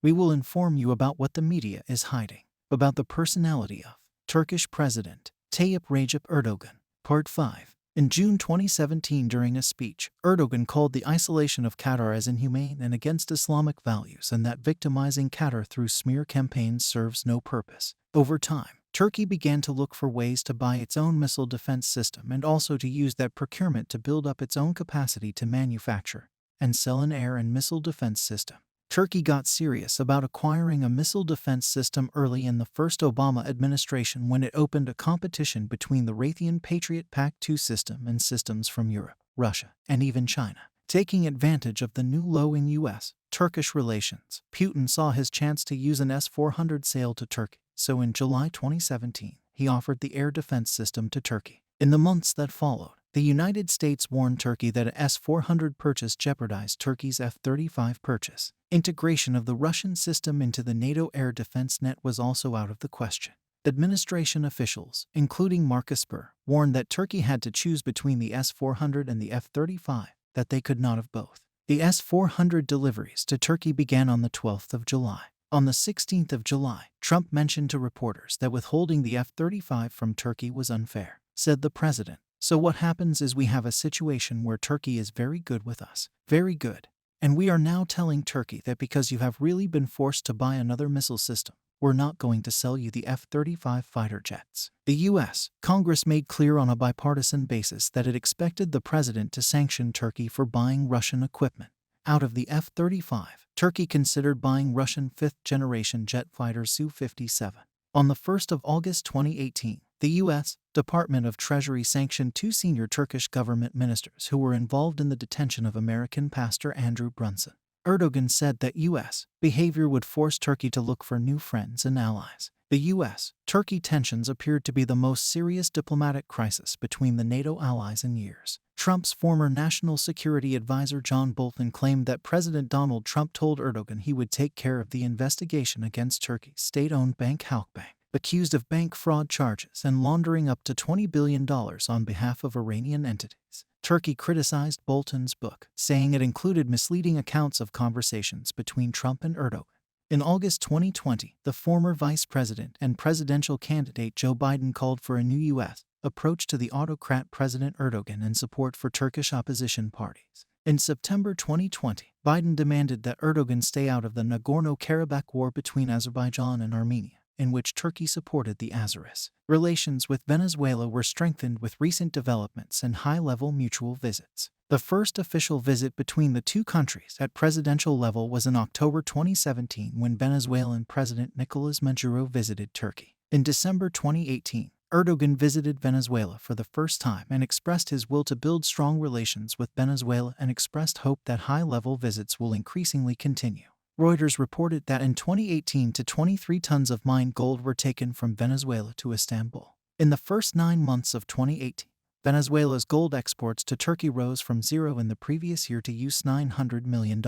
we will inform you about what the media is hiding about the personality of Turkish President Tayyip Recep Erdogan. Part 5. In June 2017, during a speech, Erdogan called the isolation of Qatar as inhumane and against Islamic values, and that victimizing Qatar through smear campaigns serves no purpose. Over time, Turkey began to look for ways to buy its own missile defense system and also to use that procurement to build up its own capacity to manufacture and sell an air and missile defense system. Turkey got serious about acquiring a missile defense system early in the first Obama administration when it opened a competition between the Raytheon Patriot PAC-2 system and systems from Europe, Russia, and even China. Taking advantage of the new low in U.S.-Turkish relations, Putin saw his chance to use an S-400 sale to Turkey, so in July 2017, he offered the air defense system to Turkey. In the months that followed, the United States warned Turkey that an S-400 purchase jeopardized Turkey's F-35 purchase. Integration of the Russian system into the NATO air defense net was also out of the question. Administration officials, including Mark Esper, warned that Turkey had to choose between the S-400 and the F-35, that they could not have both. The S-400 deliveries to Turkey began on the 12th of July. On the 16th of July, Trump mentioned to reporters that withholding the F-35 from Turkey was unfair. Said the president, "So what happens is we have a situation where Turkey is very good with us. Very good. And we are now telling Turkey that because you have really been forced to buy another missile system, we're not going to sell you the F-35 fighter jets." The U.S. Congress made clear on a bipartisan basis that it expected the president to sanction Turkey for buying Russian equipment. Out of the F-35, Turkey considered buying Russian fifth-generation jet fighters Su-57. On the 1st of August 2018, the U.S. Department of Treasury sanctioned 2 senior Turkish government ministers who were involved in the detention of American pastor Andrew Brunson. Erdogan said that U.S. behavior would force Turkey to look for new friends and allies. The U.S.-Turkey tensions appeared to be the most serious diplomatic crisis between the NATO allies in years. Trump's former national security advisor John Bolton claimed that President Donald Trump told Erdogan he would take care of the investigation against Turkey's state-owned bank Halkbank, accused of bank fraud charges and laundering up to $20 billion on behalf of Iranian entities. Turkey criticized Bolton's book, saying it included misleading accounts of conversations between Trump and Erdogan. In August 2020, the former vice president and presidential candidate Joe Biden called for a new U.S. approach to the autocrat President Erdogan and support for Turkish opposition parties. In September 2020, Biden demanded that Erdogan stay out of the Nagorno-Karabakh war between Azerbaijan and Armenia, in which Turkey supported the Azeris. Relations with Venezuela were strengthened with recent developments and high-level mutual visits. The first official visit between the two countries at presidential level was in October 2017 when Venezuelan President Nicolás Maduro visited Turkey. In December 2018, Erdogan visited Venezuela for the first time and expressed his will to build strong relations with Venezuela and expressed hope that high-level visits will increasingly continue. Reuters reported that in 2018 23 tons of mined gold were taken from Venezuela to Istanbul. In the first 9 months of 2018, Venezuela's gold exports to Turkey rose from zero in the previous year to $900 million.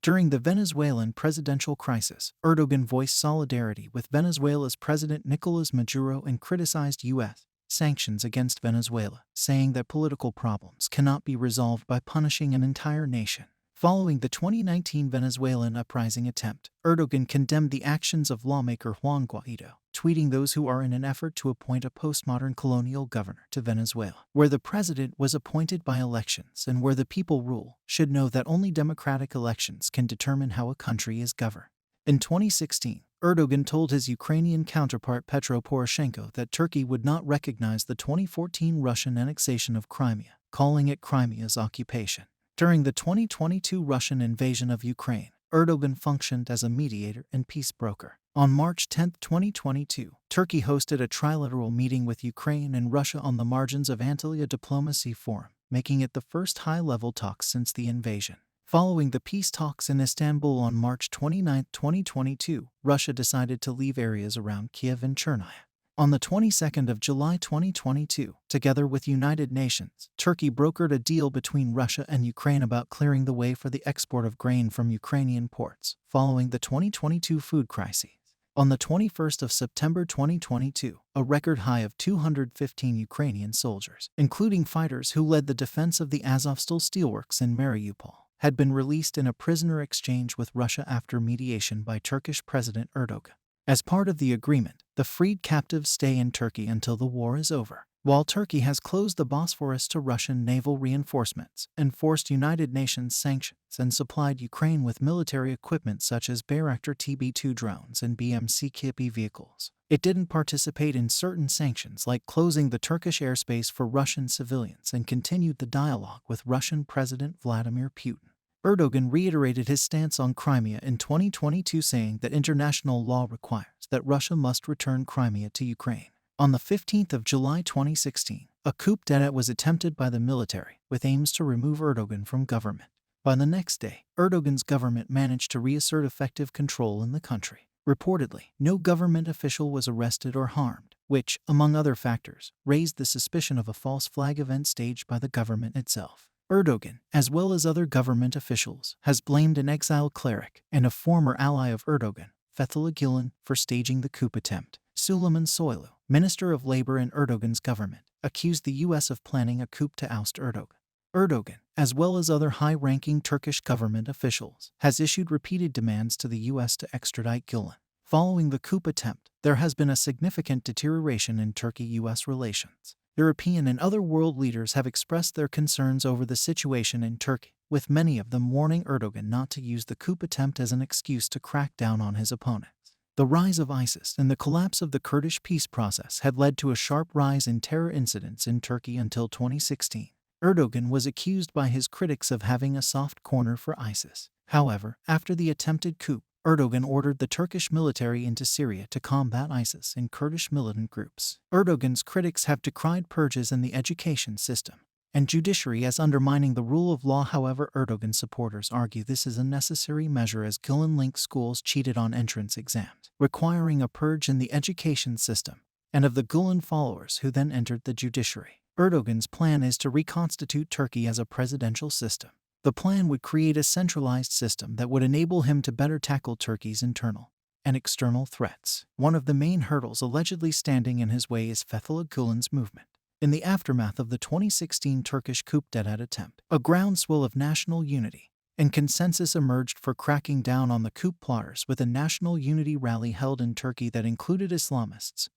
During the Venezuelan presidential crisis, Erdogan voiced solidarity with Venezuela's President Nicolás Maduro and criticized U.S. sanctions against Venezuela, saying that political problems cannot be resolved by punishing an entire nation. Following the 2019 Venezuelan uprising attempt, Erdogan condemned the actions of lawmaker Juan Guaido, tweeting those who are in an effort to appoint a postmodern colonial governor to Venezuela, where the president was appointed by elections and where the people rule, should know that only democratic elections can determine how a country is governed. In 2016, Erdogan told his Ukrainian counterpart Petro Poroshenko that Turkey would not recognize the 2014 Russian annexation of Crimea, calling it Crimea's occupation. During the 2022 Russian invasion of Ukraine, Erdogan functioned as a mediator and peace broker. On March 10, 2022, Turkey hosted a trilateral meeting with Ukraine and Russia on the margins of Antalya Diplomacy Forum, making it the first high-level talks since the invasion. Following the peace talks in Istanbul on March 29, 2022, Russia decided to leave areas around Kiev and Chernaya. On the 22nd of July 2022, together with United Nations, Turkey brokered a deal between Russia and Ukraine about clearing the way for the export of grain from Ukrainian ports, following the 2022 food crisis. On the 21st of September 2022, a record high of 215 Ukrainian soldiers, including fighters who led the defense of the Azovstal steelworks in Mariupol, had been released in a prisoner exchange with Russia after mediation by Turkish President Erdogan. As part of the agreement, the freed captives stay in Turkey until the war is over. While Turkey has closed the Bosphorus to Russian naval reinforcements, enforced United Nations sanctions, and supplied Ukraine with military equipment such as Bayraktar TB2 drones and BMC-KP vehicles, it didn't participate in certain sanctions like closing the Turkish airspace for Russian civilians and continued the dialogue with Russian President Vladimir Putin. Erdogan reiterated his stance on Crimea in 2022, saying that international law requires that Russia must return Crimea to Ukraine. On the 15th of July 2016, a coup d'état was attempted by the military with aims to remove Erdogan from government. By the next day, Erdogan's government managed to reassert effective control in the country. Reportedly, no government official was arrested or harmed, which, among other factors, raised the suspicion of a false flag event staged by the government itself. Erdogan, as well as other government officials, has blamed an exiled cleric and a former ally of Erdogan, Fethullah Gülen, for staging the coup attempt. Süleyman Soylu, Minister of Labor in Erdogan's government, accused the U.S. of planning a coup to oust Erdogan. Erdogan, as well as other high-ranking Turkish government officials, has issued repeated demands to the U.S. to extradite Gülen. Following the coup attempt, there has been a significant deterioration in Turkey-U.S. relations. European and other world leaders have expressed their concerns over the situation in Turkey, with many of them warning Erdogan not to use the coup attempt as an excuse to crack down on his opponents. The rise of ISIS and the collapse of the Kurdish peace process had led to a sharp rise in terror incidents in Turkey until 2016. Erdogan was accused by his critics of having a soft corner for ISIS. However, after the attempted coup, Erdogan ordered the Turkish military into Syria to combat ISIS and Kurdish militant groups. Erdogan's critics have decried purges in the education system and judiciary as undermining the rule of law. However, Erdogan supporters argue this is a necessary measure as Gülen-linked schools cheated on entrance exams, requiring a purge in the education system, and of the Gülen followers who then entered the judiciary. Erdogan's plan is to reconstitute Turkey as a presidential system. The plan would create a centralized system that would enable him to better tackle Turkey's internal and external threats. One of the main hurdles allegedly standing in his way is Fethullah Gülen's movement. In the aftermath of the 2016 Turkish coup d'état attempt, a groundswell of national unity and consensus emerged for cracking down on the coup plotters, with a national unity rally held in Turkey that included Islamists,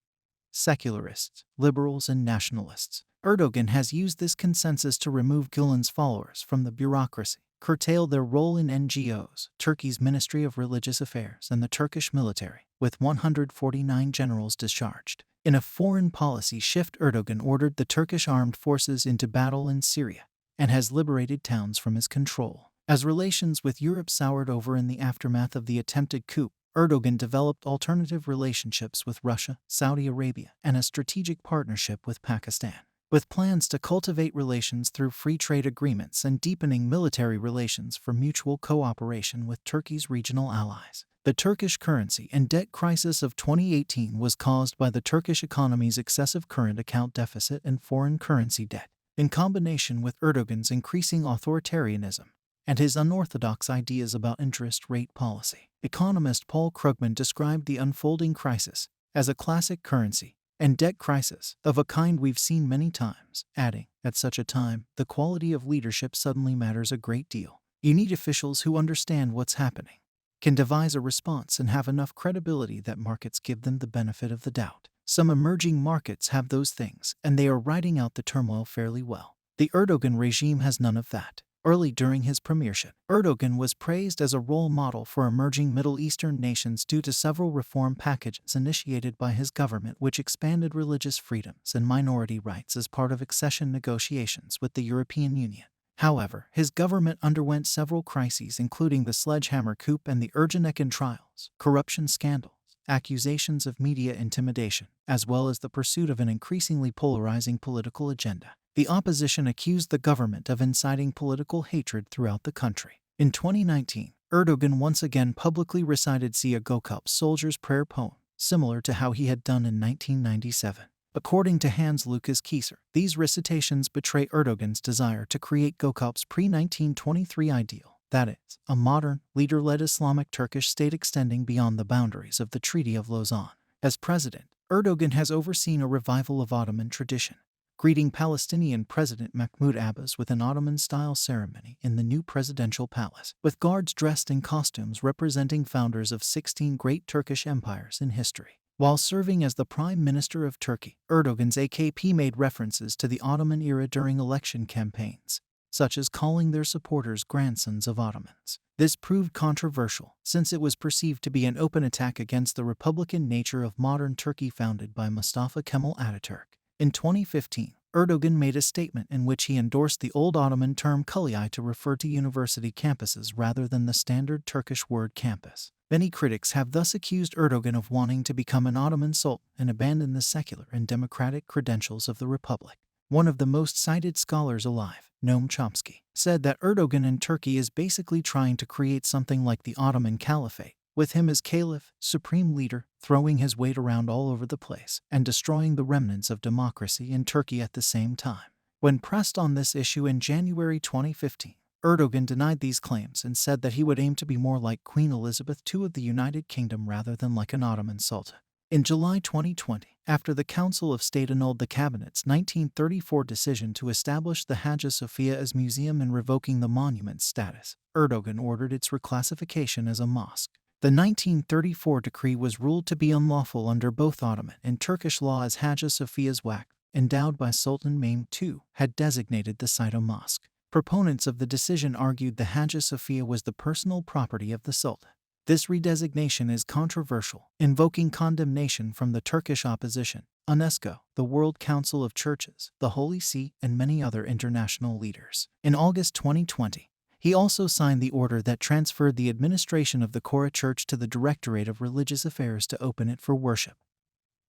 secularists, liberals, and nationalists. Erdogan has used this consensus to remove Gülen's followers from the bureaucracy, curtail their role in NGOs, Turkey's Ministry of Religious Affairs, and the Turkish military, with 149 generals discharged. In a foreign policy shift, Erdogan ordered the Turkish armed forces into battle in Syria and has liberated towns from his control. As relations with Europe soured over in the aftermath of the attempted coup, Erdogan developed alternative relationships with Russia, Saudi Arabia, and a strategic partnership with Pakistan, with plans to cultivate relations through free trade agreements and deepening military relations for mutual cooperation with Turkey's regional allies. The Turkish currency and debt crisis of 2018 was caused by the Turkish economy's excessive current account deficit and foreign currency debt, in combination with Erdogan's increasing authoritarianism and his unorthodox ideas about interest rate policy. Economist Paul Krugman described the unfolding crisis as a classic currency and debt crisis of a kind we've seen many times, adding, at such a time, the quality of leadership suddenly matters a great deal. You need officials who understand what's happening, can devise a response, and have enough credibility that markets give them the benefit of the doubt. Some emerging markets have those things, and they are riding out the turmoil fairly well. The Erdogan regime has none of that. Early during his premiership, Erdogan was praised as a role model for emerging Middle Eastern nations due to several reform packages initiated by his government, which expanded religious freedoms and minority rights as part of accession negotiations with the European Union. However, his government underwent several crises, including the sledgehammer coup and the Ergenekon trials, corruption scandals, accusations of media intimidation, as well as the pursuit of an increasingly polarizing political agenda. The opposition accused the government of inciting political hatred throughout the country. In 2019, Erdogan once again publicly recited Ziya Gökalp's Soldier's Prayer poem, similar to how he had done in 1997. According to Hans Lucas Kieser, these recitations betray Erdogan's desire to create Gökalp's pre-1923 ideal, that is, a modern, leader-led Islamic Turkish state extending beyond the boundaries of the Treaty of Lausanne. As president, Erdogan has overseen a revival of Ottoman tradition, greeting Palestinian President Mahmoud Abbas with an Ottoman-style ceremony in the new presidential palace, with guards dressed in costumes representing founders of 16 great Turkish empires in history. While serving as the Prime Minister of Turkey, Erdogan's AKP made references to the Ottoman era during election campaigns, such as calling their supporters grandsons of Ottomans. This proved controversial, since it was perceived to be an open attack against the republican nature of modern Turkey founded by Mustafa Kemal Ataturk. In 2015, Erdogan made a statement in which he endorsed the old Ottoman term Kuliye to refer to university campuses rather than the standard Turkish word campus. Many critics have thus accused Erdogan of wanting to become an Ottoman sultan and abandon the secular and democratic credentials of the republic. One of the most cited scholars alive, Noam Chomsky, said that Erdogan in Turkey is basically trying to create something like the Ottoman Caliphate, with him as caliph, supreme leader, throwing his weight around all over the place, and destroying the remnants of democracy in Turkey at the same time. When pressed on this issue in January 2015, Erdogan denied these claims and said that he would aim to be more like Queen Elizabeth II of the United Kingdom rather than like an Ottoman sultan. In July 2020, after the Council of State annulled the cabinet's 1934 decision to establish the Hagia Sophia as museum and revoking the monument's status, Erdogan ordered its reclassification as a mosque. The 1934 decree was ruled to be unlawful under both Ottoman and Turkish law, as Hagia Sophia's waqf, endowed by Sultan Mehmed II, had designated the site a mosque. Proponents of the decision argued the Hagia Sophia was the personal property of the Sultan. This redesignation is controversial, invoking condemnation from the Turkish opposition, UNESCO, the World Council of Churches, the Holy See, and many other international leaders. In August 2020, he also signed the order that transferred the administration of the Kora Church to the Directorate of Religious Affairs to open it for worship.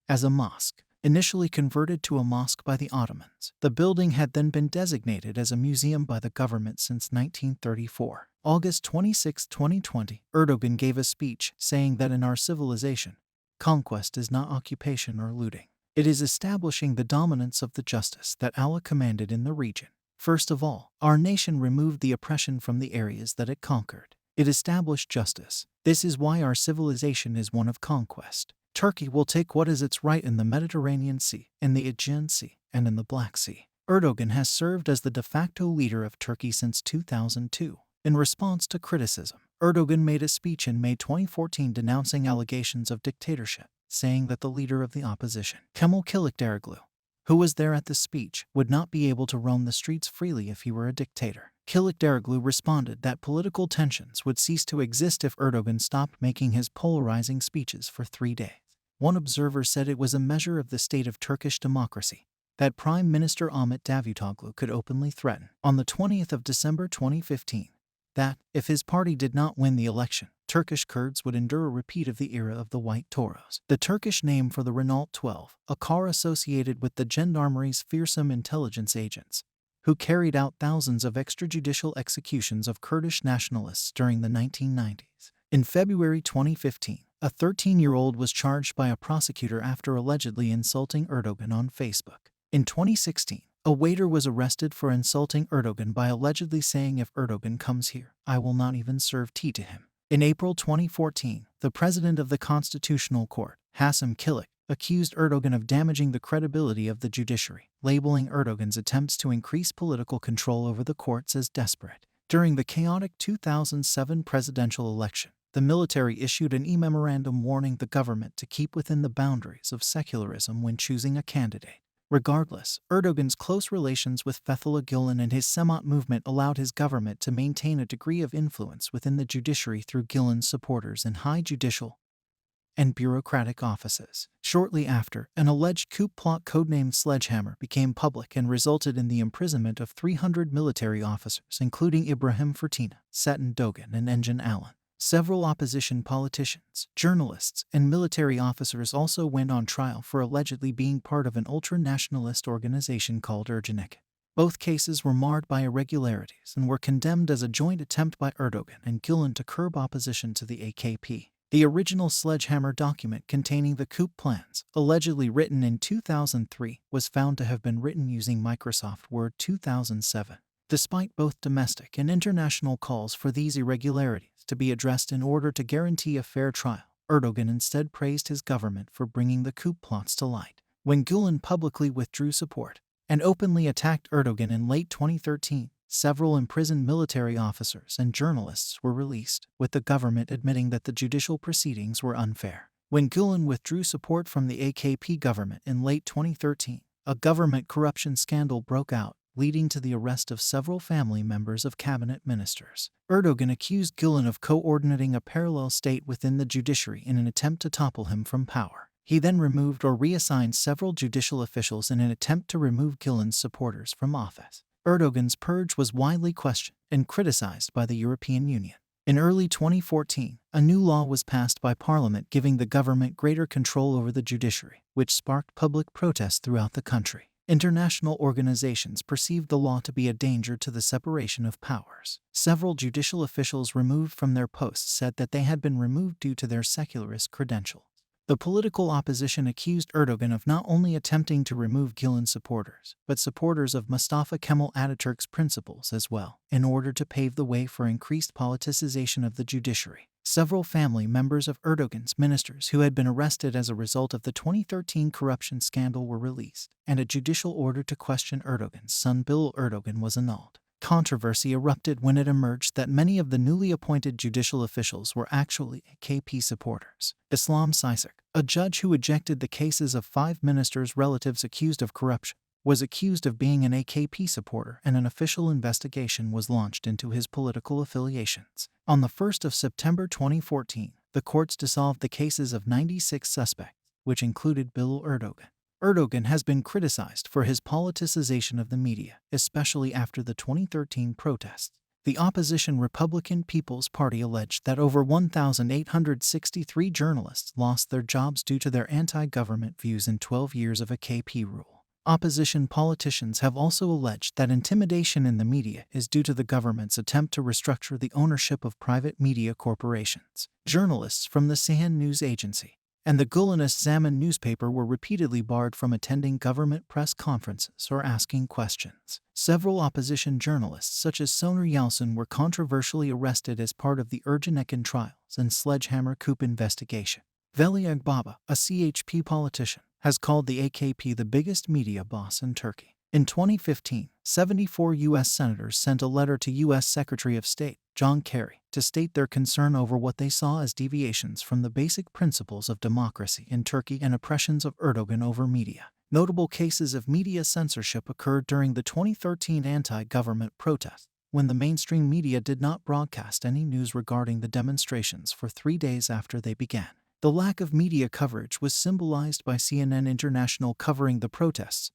As a mosque, initially converted to a mosque by the Ottomans, the building had then been designated as a museum by the government since 1934. August 26, 2020, Erdogan gave a speech saying that in our civilization, conquest is not occupation or looting. It is establishing the dominance of the justice that Allah commanded in the region. First of all, our nation removed the oppression from the areas that it conquered. It established justice. This is why our civilization is one of conquest. Turkey will take what is its right in the Mediterranean Sea, in the Aegean Sea, and in the Black Sea. Erdogan has served as the de facto leader of Turkey since 2002. In response to criticism, Erdogan made a speech in May 2014 denouncing allegations of dictatorship, saying that the leader of the opposition, Kemal Kılıçdaroğlu, who was there at the speech, would not be able to roam the streets freely if he were a dictator. Kılıçdaroğlu responded that political tensions would cease to exist if Erdogan stopped making his polarizing speeches for 3 days. One observer said it was a measure of the state of Turkish democracy that Prime Minister Ahmet Davutoglu could openly threaten, on the 20th of December 2015, that, if his party did not win the election, Turkish Kurds would endure a repeat of the era of the White Toros, the Turkish name for the Renault 12, a car associated with the gendarmery's fearsome intelligence agents, who carried out thousands of extrajudicial executions of Kurdish nationalists during the 1990s. In February 2015, a 13-year-old was charged by a prosecutor after allegedly insulting Erdogan on Facebook. In 2016, a waiter was arrested for insulting Erdogan by allegedly saying, "If Erdogan comes here, I will not even serve tea to him." In April 2014, the president of the Constitutional Court, Hasim Kilik, accused Erdogan of damaging the credibility of the judiciary, labeling Erdogan's attempts to increase political control over the courts as desperate. During the chaotic 2007 presidential election, the military issued an e-memorandum warning the government to keep within the boundaries of secularism when choosing a candidate. Regardless, Erdogan's close relations with Fethullah Gülen and his Semaat movement allowed his government to maintain a degree of influence within the judiciary through Gülen's supporters in high judicial and bureaucratic offices. Shortly after, an alleged coup plot codenamed Sledgehammer became public and resulted in the imprisonment of 300 military officers, including Ibrahim Fırtına, Setin Dogan, and Engin Alan. Several opposition politicians, journalists, and military officers also went on trial for allegedly being part of an ultra-nationalist organization called Ergenekon. Both cases were marred by irregularities and were condemned as a joint attempt by Erdogan and Gülen to curb opposition to the AKP. The original Sledgehammer document containing the coup plans, allegedly written in 2003, was found to have been written using Microsoft Word 2007. Despite both domestic and international calls for these irregularities to be addressed in order to guarantee a fair trial, Erdogan instead praised his government for bringing the coup plots to light. When Gülen publicly withdrew support, and openly attacked Erdogan in late 2013. Several imprisoned military officers and journalists were released, with the government admitting that the judicial proceedings were unfair. When Gülen withdrew support from the AKP government in late 2013, a government corruption scandal broke out, leading to the arrest of several family members of cabinet ministers. Erdogan accused Gülen of coordinating a parallel state within the judiciary in an attempt to topple him from power. He then removed or reassigned several judicial officials in an attempt to remove Gülen's supporters from office. Erdogan's purge was widely questioned and criticized by the European Union. In early 2014, a new law was passed by Parliament giving the government greater control over the judiciary, which sparked public protests throughout the country. International organizations perceived the law to be a danger to the separation of powers. Several judicial officials removed from their posts said that they had been removed due to their secularist credentials. The political opposition accused Erdogan of not only attempting to remove Gülen's supporters, but supporters of Mustafa Kemal Atatürk's principles as well, in order to pave the way for increased politicization of the judiciary. Several family members of Erdogan's ministers who had been arrested as a result of the 2013 corruption scandal were released, and a judicial order to question Erdogan's son Bilal Erdogan was annulled. Controversy erupted when it emerged that many of the newly appointed judicial officials were actually AKP supporters. Islam Sisak, a judge who ejected the cases of 5 ministers' relatives accused of corruption, was accused of being an AKP supporter, and an official investigation was launched into his political affiliations. On the 1st of September 2014, the courts dissolved the cases of 96 suspects, which included Bilal Erdogan. Erdogan has been criticized for his politicization of the media, especially after the 2013 protests. The opposition Republican People's Party alleged that over 1,863 journalists lost their jobs due to their anti-government views in 12 years of AKP rule. Opposition politicians have also alleged that intimidation in the media is due to the government's attempt to restructure the ownership of private media corporations. Journalists from the Sahand News Agency and the Gülenist Zaman newspaper were repeatedly barred from attending government press conferences or asking questions. Several opposition journalists such as Soner Yalçın were controversially arrested as part of the Ergenekon trials and sledgehammer coup investigation. Veli Agbaba, a CHP politician, has called the AKP the biggest media boss in Turkey. In 2015, 74 U.S. senators sent a letter to U.S. Secretary of State John Kerry to state their concern over what they saw as deviations from the basic principles of democracy in Turkey and oppressions of Erdogan over media. Notable cases of media censorship occurred during the 2013 anti-government protests, when the mainstream media did not broadcast any news regarding the demonstrations for 3 days after they began. The lack of media coverage was symbolized by CNN International covering the protests,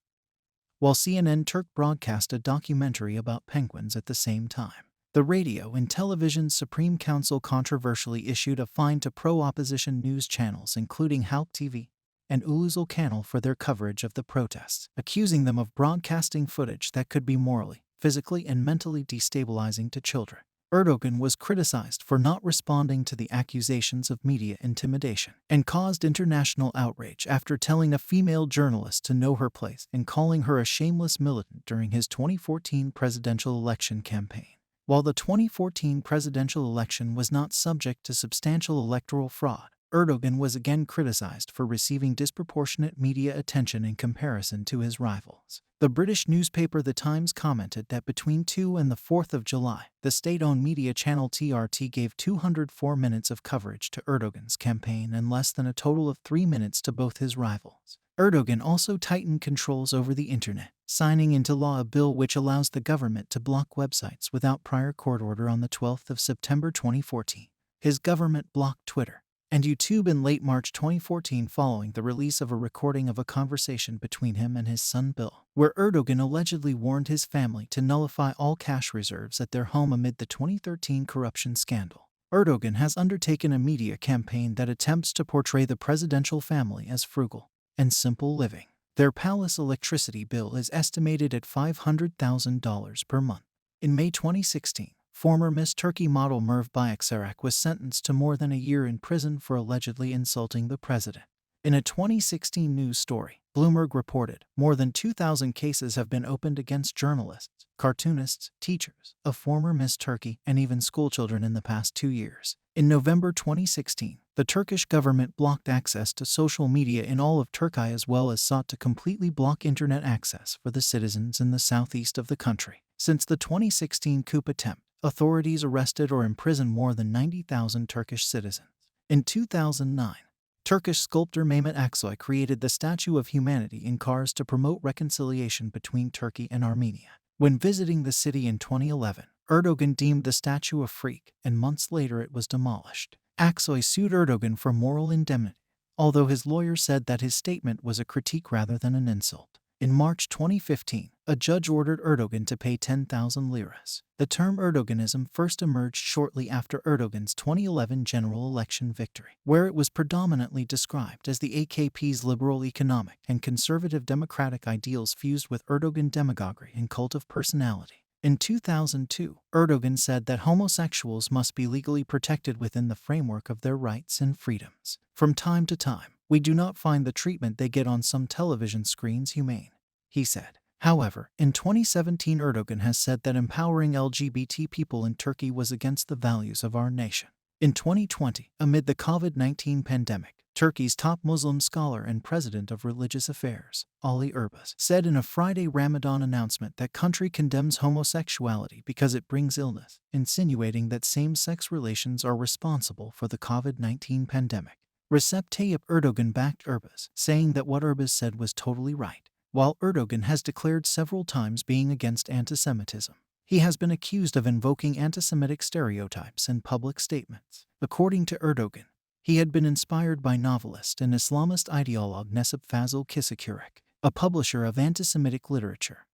while CNN Turk broadcast a documentary about penguins at the same time. The Radio and Television Supreme Council controversially issued a fine to pro-opposition news channels including Halk TV and Ulusal Kanal for their coverage of the protests, accusing them of broadcasting footage that could be morally, physically, and mentally destabilizing to children. Erdogan was criticized for not responding to the accusations of media intimidation and caused international outrage after telling a female journalist to know her place and calling her a shameless militant during his 2014 presidential election campaign. While the 2014 presidential election was not subject to substantial electoral fraud, Erdogan was again criticized for receiving disproportionate media attention in comparison to his rivals. The British newspaper The Times commented that between 2 and the 4th of July, the state-owned media channel TRT gave 204 minutes of coverage to Erdogan's campaign and less than a total of 3 minutes to both his rivals. Erdogan also tightened controls over the internet, signing into law a bill which allows the government to block websites without prior court order on the 12th of September 2014. His government blocked Twitter and YouTube in late March 2014 following the release of a recording of a conversation between him and his son Bill, where Erdogan allegedly warned his family to nullify all cash reserves at their home amid the 2013 corruption scandal. Erdogan has undertaken a media campaign that attempts to portray the presidential family as frugal and simple living. Their palace electricity bill is estimated at $500,000 per month. In May 2016, former Miss Turkey model Merve Bayaksarak was sentenced to more than a year in prison for allegedly insulting the president. In a 2016 news story, Bloomberg reported more than 2,000 cases have been opened against journalists, cartoonists, teachers, a former Miss Turkey, and even schoolchildren in the past 2 years. In November 2016, the Turkish government blocked access to social media in all of Turkey as well as sought to completely block internet access for the citizens in the southeast of the country. Since the 2016 coup attempt, authorities arrested or imprisoned more than 90,000 Turkish citizens. In 2009, Turkish sculptor Mehmet Aksoy created the Statue of Humanity in Kars to promote reconciliation between Turkey and Armenia. When visiting the city in 2011, Erdogan deemed the statue a freak, and months later it was demolished. Aksoy sued Erdogan for moral indemnity, although his lawyer said that his statement was a critique rather than an insult. In March 2015, a judge ordered Erdogan to pay 10,000 liras. The term Erdoganism first emerged shortly after Erdogan's 2011 general election victory, where it was predominantly described as the AKP's liberal economic and conservative democratic ideals fused with Erdogan demagoguery and cult of personality. In 2002, Erdogan said that homosexuals must be legally protected within the framework of their rights and freedoms. From time to time, we do not find the treatment they get on some television screens humane, he said. However, in 2017 Erdogan has said that empowering LGBT people in Turkey was against the values of our nation. In 2020, amid the COVID-19 pandemic, Turkey's top Muslim scholar and president of religious affairs, Ali Erbaz, said in a Friday Ramadan announcement that country condemns homosexuality because it brings illness, insinuating that same-sex relations are responsible for the COVID-19 pandemic. Recep Tayyip Erdogan backed Erbaz, saying that what Erbaz said was totally right. While Erdogan has declared several times being against anti-Semitism, he has been accused of invoking anti-Semitic stereotypes in public statements. According to Erdogan, he had been inspired by novelist and Islamist ideologue Necip Fazıl Kısakürek, a publisher of anti-Semitic literature.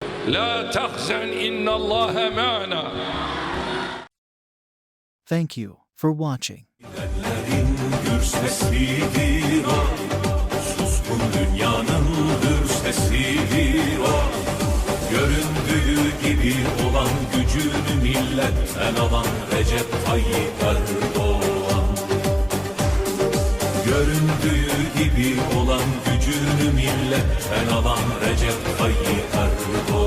Thank you for watching. Göründüğü gibi olan gücünü milletten alan Recep Tayyip Erdogan. Göründüğü gibi olan gücünü milletten alan Recep Tayyip Erdogan.